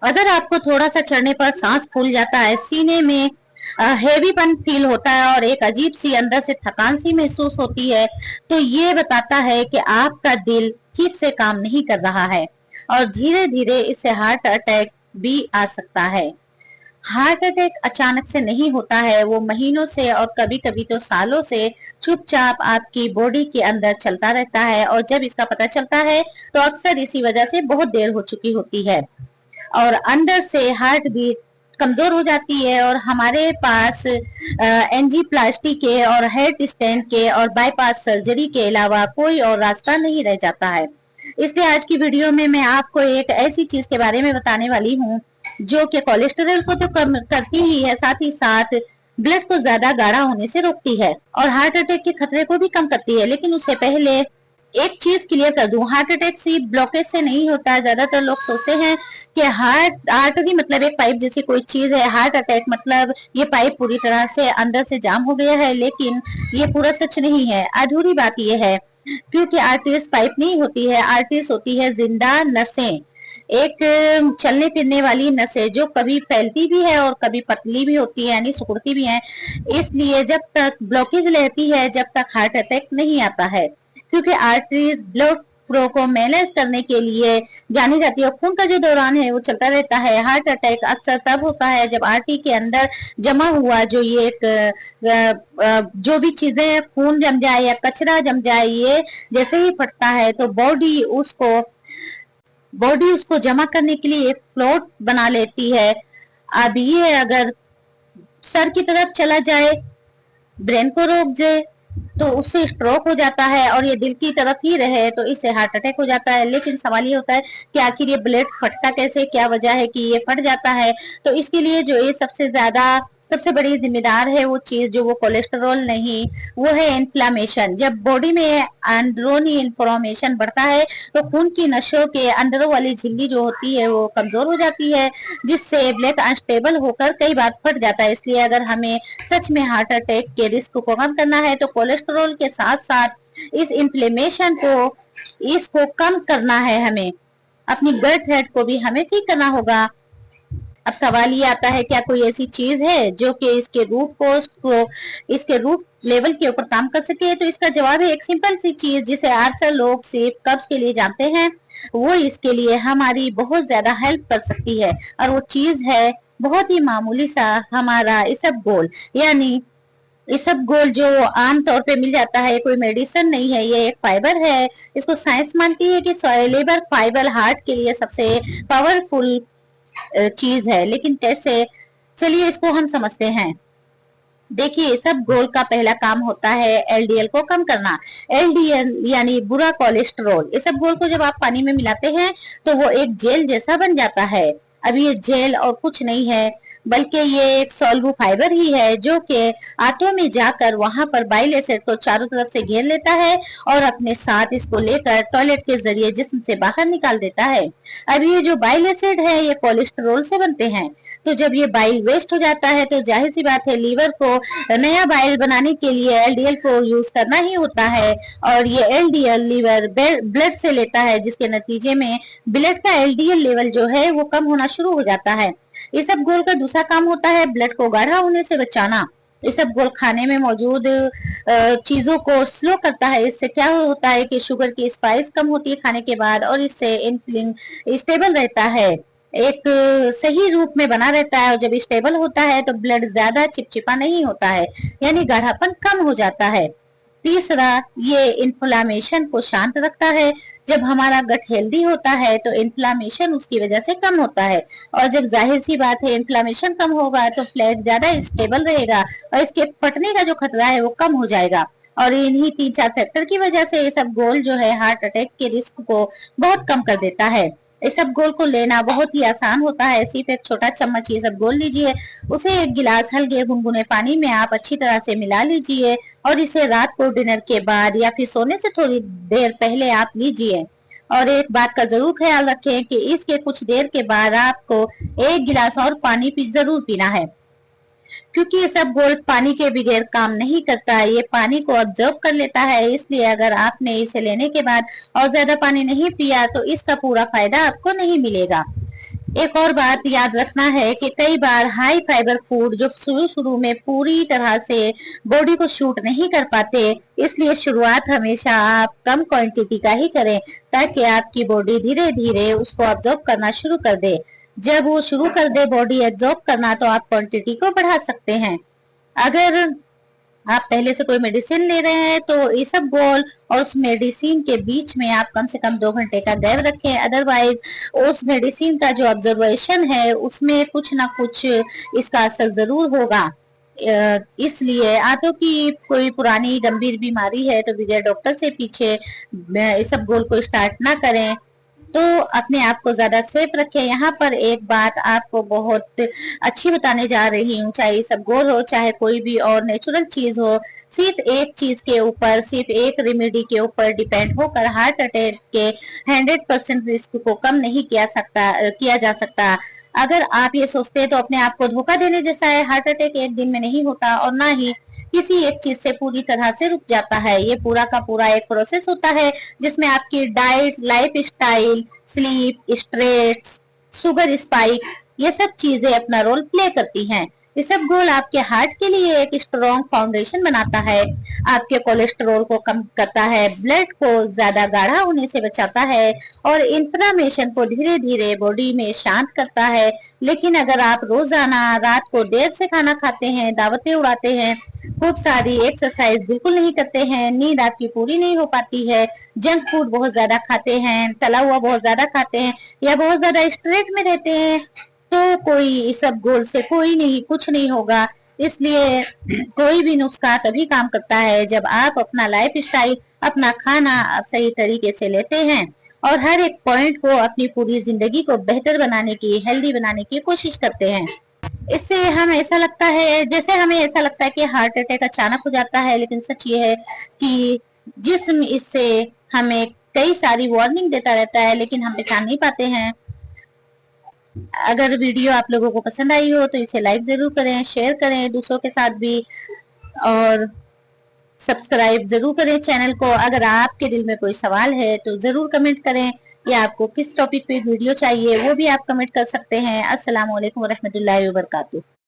अगर आपको थोड़ा सा चढ़ने पर सांस फूल जाता है, सीने में हेवीपन फील होता है और एक अजीब सी अंदर से थकान सी महसूस होती है, तो ये बताता है कि आपका दिल ठीक से काम नहीं कर रहा है और धीरे धीरे इससे हार्ट अटैक भी आ सकता है। हार्ट अटैक अचानक से नहीं होता है, वो महीनों से और कभी कभी तो सालों से चुपचाप आपकी बॉडी के अंदर चलता रहता है और जब इसका पता चलता है तो अक्सर इसी वजह से बहुत देर हो चुकी होती है और अंदर से हार्ट बीट कमजोर हो जाती है और हमारे पास एंजियोप्लास्टी के और हार्ट स्टेंट के और बाईपास सर्जरी के अलावा कोई और रास्ता नहीं रह जाता है। इसलिए आज की वीडियो में मैं आपको एक ऐसी चीज के बारे में बताने वाली हूँ जो कि कोलेस्ट्रॉल को तो कम करती ही है, साथ ही साथ ब्लड को ज्यादा गाढ़ा होने से रोकती है और हार्ट अटैक के खतरे को भी कम करती है। लेकिन उससे पहले एक चीज क्लियर कर दूं, हार्ट अटैक सिर्फ ब्लॉकेज से नहीं होता है। ज्यादातर लोग सोचते हैं कि हार्ट आर्टरी मतलब एक पाइप जैसी कोई चीज है, हार्ट अटैक मतलब ये पाइप पूरी तरह से अंदर से जाम हो गया है, लेकिन ये पूरा सच नहीं है। अधूरी बात ये है क्योंकि आर्टरीज पाइप नहीं होती है, आर्टरीज होती है जिंदा नसें, एक चलने फिरने वाली नसें जो कभी फैलती भी है और कभी पतली भी होती है यानी सिकुड़ती भी है। इसलिए जब तक ब्लॉकेज रहती है जब तक हार्ट अटैक नहीं आता है, क्योंकि आर्टरीज ब्लड फ्लो को मैनेज करने के लिए जानी जाती है। खून का जो दौरान है वो चलता रहता है। हार्ट अटैक अक्सर तब होता है जब आर्टरी के अंदर जमा हुआ जो ये एक जो भी चीजें खून जम जाए या कचरा जम जाए, ये जैसे ही फटता है तो बॉडी उसको जमा करने के लिए एक फ्लोट बना लेती है। अब ये अगर सर की तरफ चला जाए, ब्रेन को रोक जाए तो उससे स्ट्रोक हो जाता है और ये दिल की तरफ ही रहे तो इससे हार्ट अटैक हो जाता है। लेकिन सवाल ये होता है कि आखिर ये ब्लड फटता कैसे, क्या वजह है कि ये फट जाता है। तो इसके लिए जो ये सबसे बड़ी जिम्मेदार है वो चीज जो वो कोलेस्ट्रॉल नहीं, वो है इन्फ्लामेशन। जब बॉडी में अंदरूनी इन्फ्लामेशन बढ़ता है तो खून की नसों के अंदर वाली झिल्ली जो होती है वो कमजोर हो जाती है, जिससे ब्लड अनस्टेबल होकर कई बार फट जाता है। इसलिए अगर हमें सच में हार्ट अटैक के रिस्क को कम करना है तो कोलेस्ट्रॉल के साथ साथ इस इन्फ्लेमेशन को इसको कम करना है। हमें अपनी गट हेल्थ को भी हमें ठीक करना होगा। अब सवाल ये आता है क्या कोई ऐसी चीज है जो कि इसके रूट लेवल के ऊपर काम कर सके? तो इसका जवाब है एक सिंपल सी चीज जिसे अक्सर लोग सिर्फ कब्ज के लिए जानते हैं, वो इसके लिए हमारी बहुत ज्यादा हेल्प कर सकती है और वो चीज है बहुत ही मामूली सा हमारा इसबगोल। यानी इसबगोल जो आमतौर पे मिल जाता है, कोई मेडिसिन नहीं है, ये एक फाइबर है। इसको साइंस मानती है कि सोल्यूबल फाइबर हार्ट के लिए सबसे पावरफुल चीज है। लेकिन कैसे, चलिए इसको हम समझते हैं। देखिए, सब गोल का पहला काम होता है एलडीएल को कम करना। एलडीएल यानी बुरा कोलेस्ट्रॉल। इस सब गोल को जब आप पानी में मिलाते हैं तो वो एक जेल जैसा बन जाता है। अब ये जेल और कुछ नहीं है बल्कि ये एक सॉल्वो फाइबर ही है जो कि आंतों में जाकर वहां पर बाइल एसिड को चारों तरफ से घेर लेता है और अपने साथ इसको लेकर टॉयलेट के जरिए जिस्म से बाहर निकाल देता है। अब ये जो बाइल एसिड है ये कोलेस्ट्रॉल से बनते हैं, तो जब ये बाइल वेस्ट हो जाता है तो जाहिर सी बात है लीवर को नया बाइल बनाने के लिए एलडीएल को यूज करना ही होता है और ये एलडीएल लीवर ब्लड से लेता है, जिसके नतीजे में ब्लड का एलडीएल लेवल जो है वो कम होना शुरू हो जाता है। इसबगोल का दूसरा काम होता है ब्लड को गाढ़ा होने से बचाना। इसबगोल खाने में मौजूद चीजों को स्लो करता है। इससे क्या होता है कि शुगर की स्पाइस कम होती है खाने के बाद और इससे इंसुलिन स्टेबल रहता है, एक सही रूप में बना रहता है। और जब स्टेबल होता है तो ब्लड ज्यादा चिपचिपा नहीं होता है यानी गाढ़ापन कम हो जाता है। तीसरा, ये इन्फ्लामेशन को शांत रखता है। जब हमारा गट हेल्दी होता है तो इन्फ्लामेशन उसकी वजह से कम होता है और जब जाहिर सी बात है इन्फ्लामेशन कम होगा तो फ्लैग ज्यादा स्टेबल रहेगा और इसके फटने का जो खतरा है वो कम हो जाएगा। और इन्हीं 3-4 फैक्टर की वजह से ये सब गोल जो है हार्ट अटैक के रिस्क को बहुत कम कर देता है। इस सब गोल को लेना बहुत ही आसान होता है। सिर्फ एक छोटा चम्मच ये सब गोल लीजिए, उसे एक गिलास हल्के गुनगुने पानी में आप अच्छी तरह से मिला लीजिए और इसे रात को डिनर के बाद या फिर सोने से थोड़ी देर पहले आप लीजिए। और एक बात का जरूर ख्याल रखें कि इसके कुछ देर के बाद आपको एक गिलास और पानी जरूर पीना है, क्योंकि ये सब गोल्ड पानी के बगैर काम नहीं करता है, ये पानी को ऑब्जर्व कर लेता है। इसलिए अगर आपने इसे लेने के बाद और ज्यादा पानी नहीं पिया तो इसका पूरा फायदा आपको नहीं मिलेगा। एक और बात याद रखना है कि कई बार हाई फाइबर फूड जो शुरू शुरू में पूरी तरह से बॉडी को शूट नहीं कर पाते, इसलिए शुरुआत हमेशा आप कम क्वांटिटी का ही करें ताकि आपकी बॉडी धीरे धीरे उसको ऑब्जॉर्ब करना शुरू कर दे। जब वो शुरू कर दे बॉडी एब्जॉर्ब करना तो आप क्वांटिटी को बढ़ा सकते हैं। अगर आप पहले से कोई मेडिसिन ले रहे हैं तो इसबगोल और उस मेडिसिन के बीच में आप कम से कम 2 घंटे का गैप रखें, अदरवाइज उस मेडिसिन का जो ऑब्जर्वेशन है उसमें कुछ ना कुछ इसका असर जरूर होगा। इसलिए आंतों की कोई पुरानी गंभीर बीमारी है तो बगैर डॉक्टर से पीछे इसबगोल को स्टार्ट ना करें, तो अपने आप को ज्यादा सेफ रखें। यहाँ पर एक बात आपको बहुत अच्छी बताने जा रही हूँ, चाहे इसबगोल हो चाहे कोई भी और नेचुरल चीज हो, सिर्फ एक चीज के ऊपर, सिर्फ एक रेमेडी के ऊपर डिपेंड होकर हार्ट अटैक के 100% रिस्क को कम नहीं किया जा सकता। अगर आप ये सोचते हैं तो अपने आप को धोखा देने जैसा है। हार्ट अटैक एक दिन में नहीं होता और ना ही किसी एक चीज से पूरी तरह से रुक जाता है। ये पूरा का पूरा एक प्रोसेस होता है जिसमें आपकी diet, life style, sleep, stress, sugar spike, ये सब चीजें अपना रोल प्ले करती हैं। इसबगोल आपके हार्ट के लिए एक स्ट्रॉन्ग फाउंडेशन बनाता है, आपके कोलेस्ट्रॉल को कम करता है, ब्लड को ज्यादा गाढ़ा होने से बचाता है और इन्फ्लेमेशन को धीरे धीरे बॉडी में शांत करता है। लेकिन अगर आप रोजाना रात को देर से खाना खाते हैं, दावतें उड़ाते हैं, खूब सारी एक्सरसाइज बिल्कुल नहीं करते हैं, नींद आपकी पूरी नहीं हो पाती है, जंक फूड बहुत ज्यादा खाते हैं, तला हुआ बहुत ज्यादा खाते हैं या बहुत ज्यादा स्ट्रेस में रहते हैं, तो कोई इसबगोल से कोई नहीं, कुछ नहीं होगा। इसलिए कोई भी नुस्खा तभी काम करता है जब आप अपना लाइफ स्टाइल, अपना खाना सही तरीके से लेते हैं और हर एक पॉइंट को अपनी पूरी जिंदगी को बेहतर बनाने की, हेल्दी बनाने की कोशिश करते हैं। इससे हमें ऐसा लगता है, जैसे हमें ऐसा लगता है कि हार्ट अटैक अचानक हो जाता है, लेकिन सच ये है कि जिस्म इससे हमें कई सारी वार्निंग देता रहता है लेकिन हम पहचान नहीं पाते हैं। अगर वीडियो आप लोगों को पसंद आई हो तो इसे लाइक जरूर करें, शेयर करें दूसरों के साथ भी और सब्सक्राइब जरूर करें चैनल को। अगर आपके दिल में कोई सवाल है तो जरूर कमेंट करें या आपको किस टॉपिक पे वीडियो चाहिए वो भी आप कमेंट कर सकते हैं। अस्सलाम वालेकुम रहमतुल्लाहि व बरकातुहू।